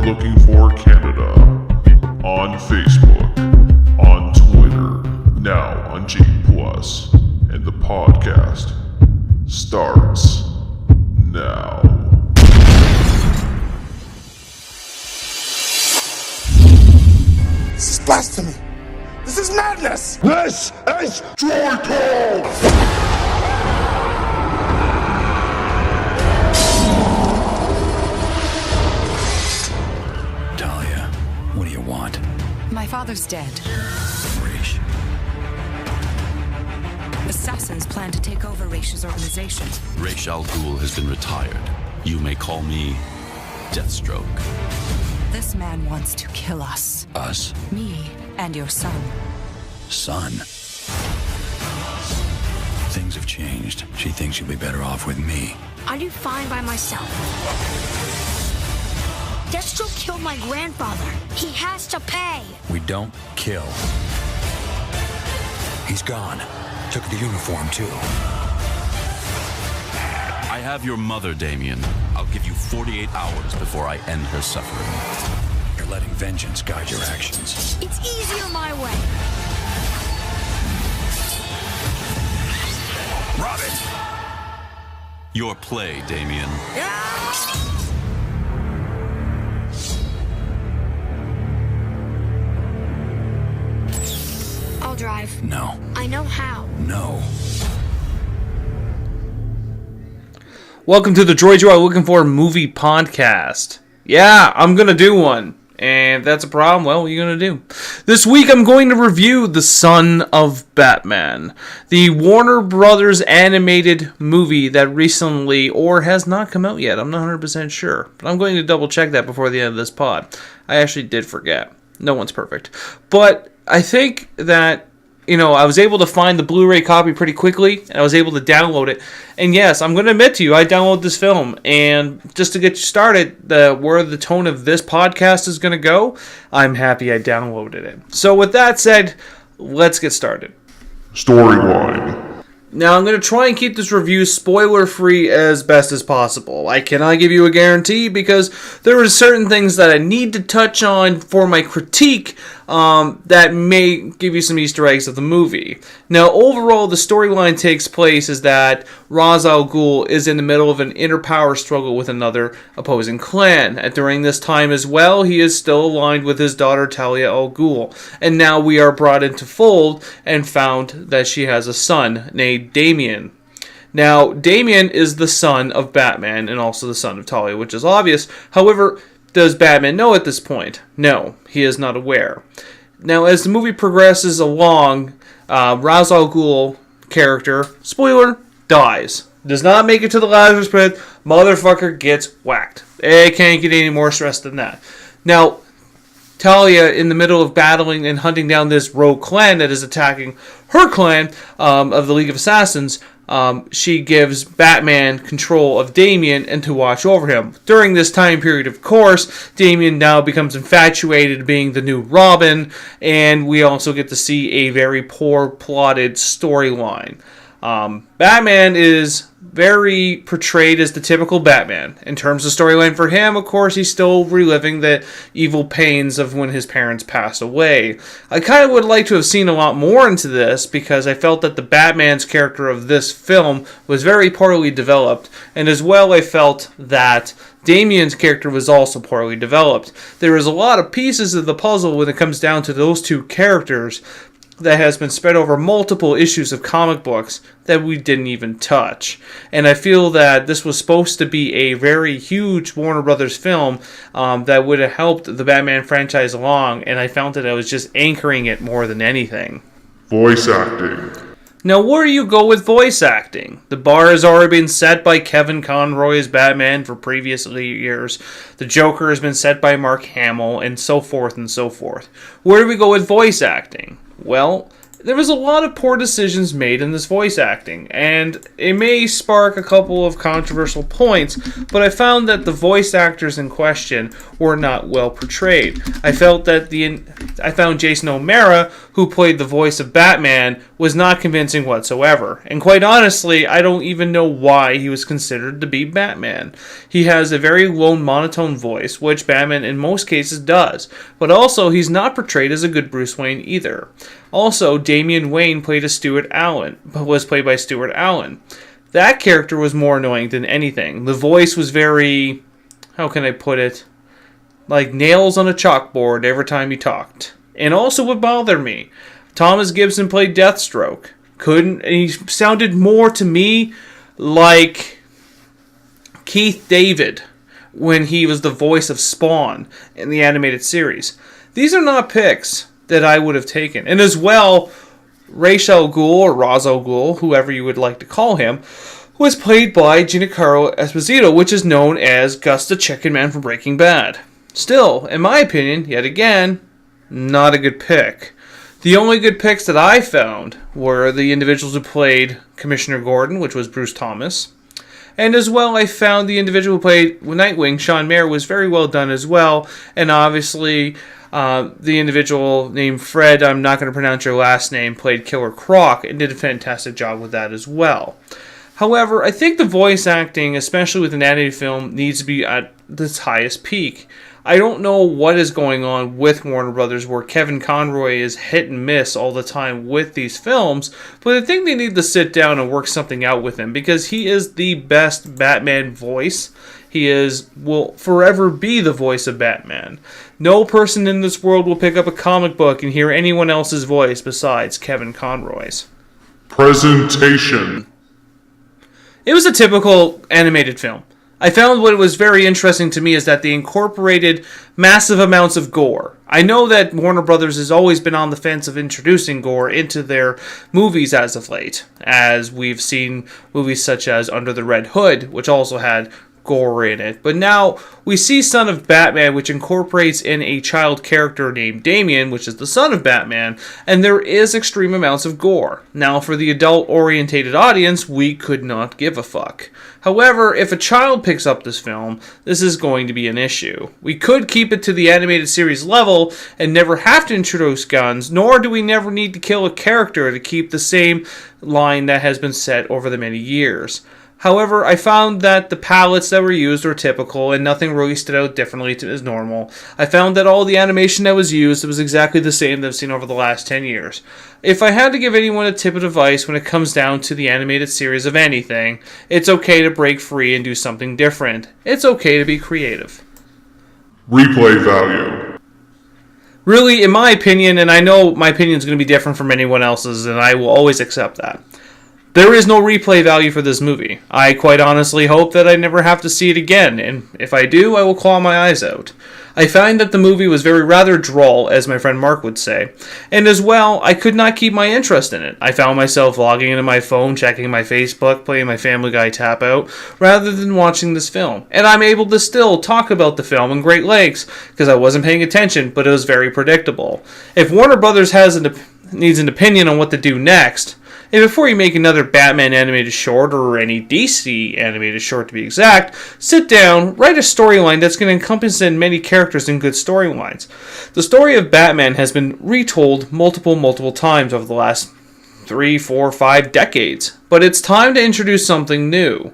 Looking for Canada on Facebook, on Twitter, now on G+, and the podcast starts now. This is blasphemy. This is madness. This is Droids! What do you want? My father's dead. Raish. Assassins plan to take over Raish's organization. Raish Al Ghul has been retired. You may call me Deathstroke. This man wants to kill us. Us? Me and your son. Son? Things have changed. She thinks you'll be better off with me. I do fine by myself. Deathstroke killed my grandfather. He has to pay. We don't kill. He's gone. Took the uniform, too. I have your mother, Damien. I'll give you 48 hours before I end her suffering. You're letting vengeance guide your actions. It's easier my way. Robin! Your play, Damien. I'll drive. No. I know how. No. Welcome to the Droids You Are Looking For movie podcast. Yeah, I'm going to do one. And if that's a problem, well, what are you going to do? This week I'm going to review The Son of Batman, the Warner Brothers animated movie that recently, or has not come out yet, I'm not 100% sure. But I'm going to double check that before the end of this pod. I actually did forget. No one's perfect. But I think that, I was able to find the Blu-ray copy pretty quickly, and I was able to download it. And yes, I'm going to admit to you, I downloaded this film, and just to get you started, where the tone of this podcast is going to go, I'm happy I downloaded it. So with that said, let's get started. Storyline. Now, I'm going to try and keep this review spoiler-free as best as possible. I cannot give you a guarantee because there are certain things that I need to touch on for my critique that may give you some Easter eggs of the movie. Now, overall, the storyline takes place is that Ra's al Ghul is in the middle of an inner power struggle with another opposing clan. And during this time as well, he is still aligned with his daughter Talia al Ghul. And now we are brought into fold and found that she has a son named Damien. Now, Damien is the son of Batman and also the son of Talia, which is obvious. However, does Batman know at this point? No, he is not aware. Now, as the movie progresses along, Ra's al Ghul character, spoiler, dies. Does not make it to the Lazarus pit. Motherfucker gets whacked. It can't get any more stressed than that. Now, Talia, in the middle of battling and hunting down this rogue clan that is attacking her clan of the League of Assassins, she gives Batman control of Damien and to watch over him. During this time period, of course, Damien now becomes infatuated being the new Robin, and we also get to see a very poor plotted storyline. Batman is very portrayed as the typical Batman. In terms of storyline for him, of course, he's still reliving the evil pains of when his parents passed away. I kind of would like to have seen a lot more into this because I felt that the Batman's character of this film was very poorly developed, and as well I felt that Damien's character was also poorly developed. There is a lot of pieces of the puzzle when it comes down to those two characters that has been spread over multiple issues of comic books that we didn't even touch. And I feel that this was supposed to be a very huge Warner Brothers film that would have helped the Batman franchise along, and I found that I was just anchoring it more than anything. Voice acting. Now, where do you go with voice acting? The bar has already been set by Kevin Conroy as Batman for previous years. The Joker has been set by Mark Hamill, and so forth and so forth. Where do we go with voice acting? Well, there was a lot of poor decisions made in this voice acting, and it may spark a couple of controversial points, but I found that the voice actors in question were not well portrayed. I found Jason O'Mara, who played the voice of Batman, was not convincing whatsoever. And quite honestly, I don't even know why he was considered to be Batman. He has a very low monotone voice, which Batman in most cases does. But also, he's not portrayed as a good Bruce Wayne either. Also, Damian Wayne was played by Stuart Allen. That character was more annoying than anything. The voice was very, how can I put it, like nails on a chalkboard every time he talked. And also what bothered me, Thomas Gibson played Deathstroke. He sounded more to me like Keith David when he was the voice of Spawn in the animated series. These are not picks that I would have taken. And as well, Ra's al Ghul, or Ra's al Ghul, whoever you would like to call him, was played by Giancarlo Esposito, which is known as Gus the Chicken Man from Breaking Bad. Still, in my opinion, yet again, not a good pick. The only good picks that I found were the individuals who played Commissioner Gordon, which was Bruce Thomas. And as well, I found the individual who played Nightwing, Sean Mayer, was very well done as well. And obviously, the individual named Fred, I'm not going to pronounce your last name, played Killer Croc and did a fantastic job with that as well. However, I think the voice acting, especially with an animated film, needs to be at its highest peak. I don't know what is going on with Warner Brothers where Kevin Conroy is hit and miss all the time with these films, but I think they need to sit down and work something out with him because he is the best Batman voice. Will forever be the voice of Batman. No person in this world will pick up a comic book and hear anyone else's voice besides Kevin Conroy's. Presentation. It was a typical animated film. I found what was very interesting to me is that they incorporated massive amounts of gore. I know that Warner Brothers has always been on the fence of introducing gore into their movies as of late, as we've seen movies such as Under the Red Hood, which also had gore in it. But now we see Son of Batman, which incorporates in a child character named Damian, which is the son of Batman, and there is extreme amounts of gore. Now, for the adult-orientated audience, we could not give a fuck. However, if a child picks up this film, this is going to be an issue. We could keep it to the animated series level and never have to introduce guns, nor do we never need to kill a character to keep the same line that has been set over the many years. However, I found that the palettes that were used were typical and nothing really stood out differently as normal. I found that all the animation that was used was exactly the same that I've seen over the last 10 years. If I had to give anyone a tip of advice when it comes down to the animated series of anything, it's okay to break free and do something different. It's okay to be creative. Replay value. Really, in my opinion, and I know my opinion is going to be different from anyone else's, and I will always accept that, there is no replay value for this movie. I quite honestly hope that I never have to see it again, and if I do, I will claw my eyes out. I find that the movie was rather droll, as my friend Mark would say, and as well, I could not keep my interest in it. I found myself logging into my phone, checking my Facebook, playing my Family Guy Tap Out, rather than watching this film. And I'm able to still talk about the film in great lengths, because I wasn't paying attention, but it was very predictable. If Warner Brothers needs an opinion on what to do next, and before you make another Batman animated short, or any DC animated short to be exact, sit down, write a storyline that's going to encompass in many characters and good storylines. The story of Batman has been retold multiple times over the last 3, 4, 5 decades, but it's time to introduce something new.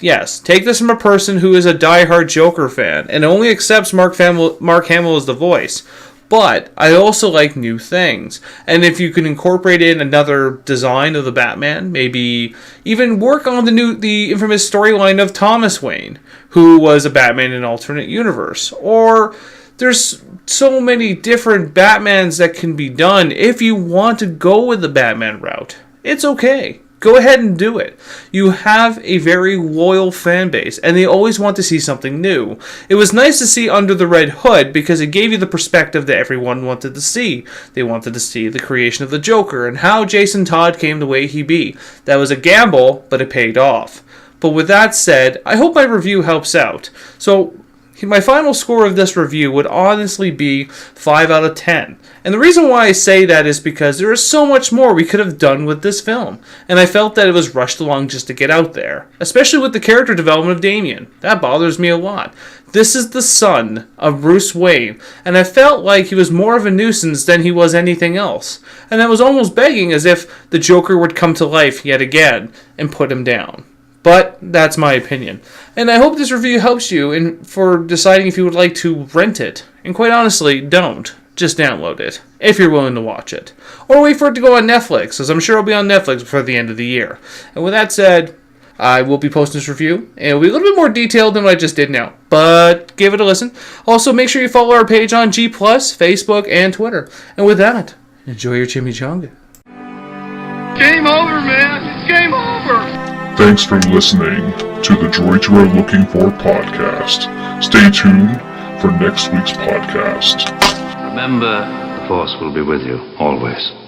Yes, take this from a person who is a diehard Joker fan, and only accepts Mark Hamill as the voice. But I also like new things. And if you can incorporate in another design of the Batman, maybe even work on the infamous storyline of Thomas Wayne, who was a Batman in an alternate universe. Or there's so many different Batmans that can be done. If you want to go with the Batman route, it's okay. Go ahead and do it. You have a very loyal fan base, and they always want to see something new. It was nice to see Under the Red Hood because it gave you the perspective that everyone wanted to see. They wanted to see the creation of the Joker and how Jason Todd came the way he be. That was a gamble, but it paid off. But with that said, I hope my review helps out. So, my final score of this review would honestly be 5 out of 10. And the reason why I say that is because there is so much more we could have done with this film. And I felt that it was rushed along just to get out there. Especially with the character development of Damien. That bothers me a lot. This is the son of Bruce Wayne, and I felt like he was more of a nuisance than he was anything else. And I was almost begging as if the Joker would come to life yet again and put him down. But that's my opinion. And I hope this review helps you for deciding if you would like to rent it. And quite honestly, don't. Just download it, if you're willing to watch it. Or wait for it to go on Netflix, as I'm sure it'll be on Netflix before the end of the year. And with that said, I will be posting this review, and it'll be a little bit more detailed than what I just did now. But give it a listen. Also, make sure you follow our page on G+, Facebook, and Twitter. And with that, enjoy your chimichanga. Game over, man. It's game over. Thanks for listening to the Droids You Are Looking For podcast. Stay tuned for next week's podcast. Remember, the Force will be with you, always.